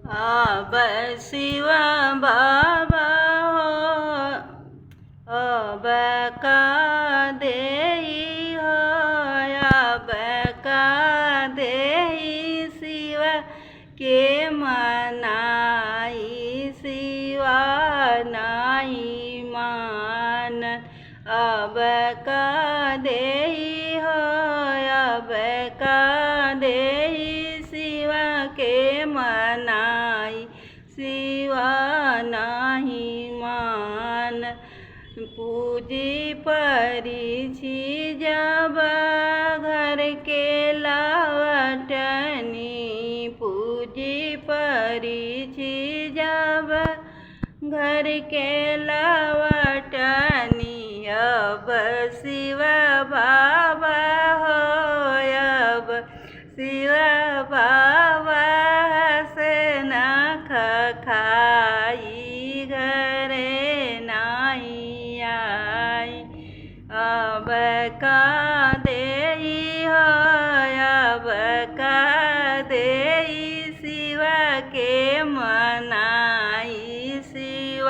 अब शिव बाबा हो अब का देई हो अब का देई शिव के मनाई शिवा नहीं मान अब का देई हो अब का देई शिवा के मनाई शिवा नहीं मान पूजी परिछि जब घर के लावटनी पूजी परिछि जब घर के लावटनी अब शिव बाबा हो अब शिव बाबा से नख खाई घरे नहीं आई अब का देई हो अब का देई शिव के मनाई शिव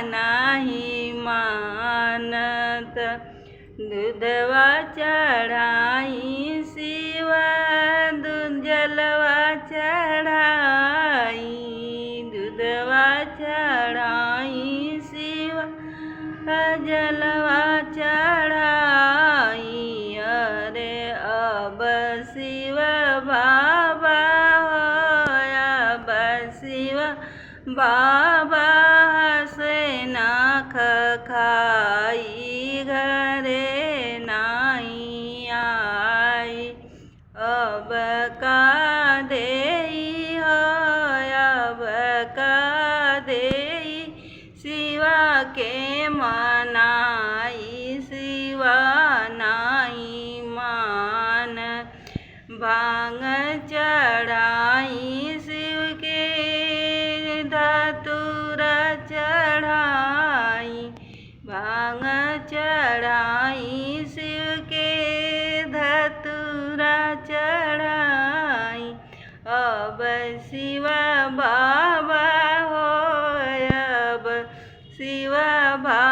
नहीं मानत दूधवा चढ़ाई शिव दूध जलवा चढ़ाई दूधवा चढ़ाई शिव जलवा चढ़ाई अरे अब शिव बाबा हो अब शिव बाबा से नख खाई घरे नहीं आई अब का देई हो अब का देई शिवा के मनाई शिवा नहीं मान भांग चढ़ाई शिव के धतूर चढ़ाई भांग चढ़ाई शिव के धतूर चढ़ाई अब शिव बाबा हो अब शिव बाबा